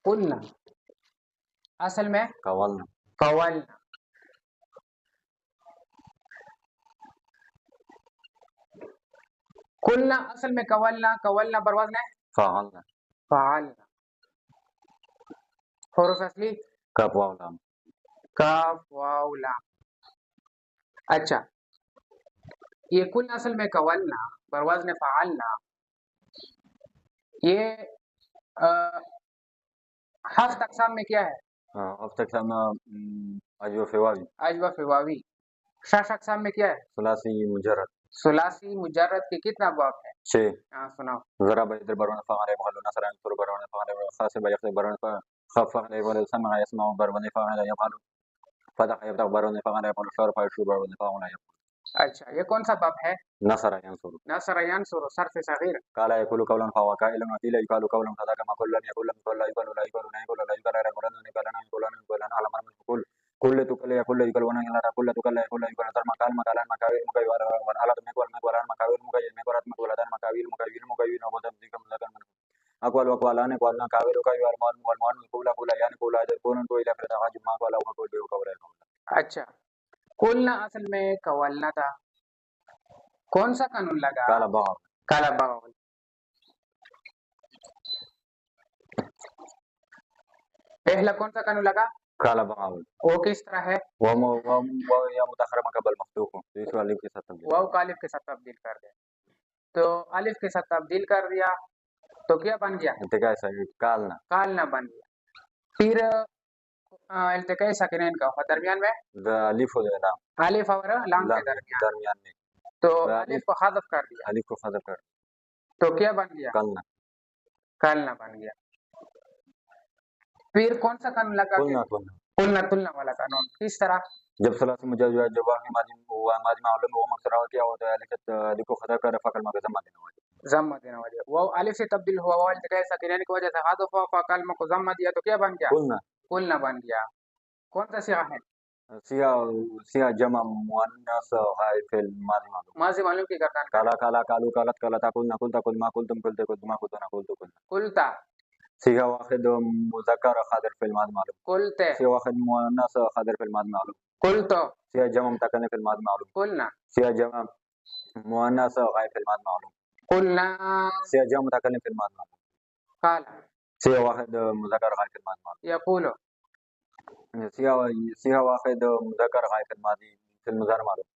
قلنا اصل میں قولنا قولنا. قلنا اصل میں قولنا، قولنا بر وزن ہے فعلنا فعلنا. حروف اصلی کاف واو لام. کاف واو لام. اچھا یہ قلنا اصل میں قولنا بر وزن فعلنا، یہ ہفت اقسام میں کیا ہے؟ افتك لما اجوا في واوي اجوا فی واوی. شش اقسام میں کیا ہے؟ ثلاثي مجرد ثلاثی مجرد کے کتنا باب ہے؟ شيء ہاں سناؤ. ضرب يضرب برون فعل يفعل نصر ينصر برون فعل خاصب يخطب برون خف فعل يفعل سمع يسمع برون فعل يفعل فتح يفتح برون فعل يفعل شرف يشرب برون فعل يفعل. اچھا یہ کون سا باب ہے؟ نصر ينصر نصر ینصر صرف صغیر. قال يقول قولا فهو قائل وقيل يقال قولا كذا كما قل لم يقل لم يقل لا يقال لا يقال لا يقال لا يقال لا يقال لا يقال لا يقال لا يقال على ما يقول كل تقل يقول يقال وانا لا تقول تقل يقول يقال تر مقال مقالان مقاويل مقاويل على مقال مقالان مقاويل مقاويل مقالات مقالات مقاويل مقاويل مقاويل وبدم ذكر مذكر من اقوال وقالان قالنا مقاويل وقاويل والمان والمان يقول قول يعني قول اجر كون تو الى فرد حاج ما قال وقول به قول. اچھا قلنا اصل میں قولنا تھا، کون سا قانون لگا؟ قال بعض کالا بغل. پہلا کون سا قانون لگا؟ قال بعض وہ کس طرح ہے؟ و يا متاخر ما قبل مفتوح اس والے کے ساتھ واو کا الف کے ساتھ تبدیل کر دیا، تو الف کے ساتھ تبدیل کر دیا تو کیا بن گیا؟ انتقال صحیح قالنا کالنا بن گیا. پھر التقاء ساکنین کا ہوا درمیان میں الف و لام الف اور لام کے درمیان میں تو الف کو حذف کر دیا الف کو حذف کر تو کیا بن گیا؟ قلنا کالنا بن گیا. پھر کون سا قانون لگا؟ قلنا قلنا تلنا والا قانون. کس طرح؟ جب ثلاثی مجرد جواب ماضی ہوا ماضی معلوم ہوا مقصر کیا ہوتا ہے الف کو خطا کر فقل ما ضمہ دینا ہوتا ضمہ دینا وجہ وہ الف سے تبدیل ہوا وہ التقاء ساکنین کی وجہ سے حذف ہوا فکلمہ کو ضمہ دیا تو کیا بن گیا؟ قلنا قلنا بن گیا. کون سا صیغہ ہے؟ سیاہ جمع مؤنث غائب فعل ماضی معلوم ماضی معلوم کی گردان کالا کالا کالو کالت کالتا قلنا قلتا قل ما قلتم قلت قلت ما قلتنا قلت قلنا قلتا سیاہ واحد مذکر خاطر فعل ماضی معلوم قلتے سیاہ واحد مؤنث خاطر فعل ماضی معلوم قلتو سیاہ جمع متکلم فعل ماضی معلوم قلنا سیاہ جمع مؤنث غائب فعل ماضی معلوم قلنا سیاہ جمع متکلم فعل ماضی معلوم قال سیاہ واحد مذکر غائب فعل ماضی معلوم یقول سیاہ واحد مذکر غائب فعل ماضی فعل مضارع معلوم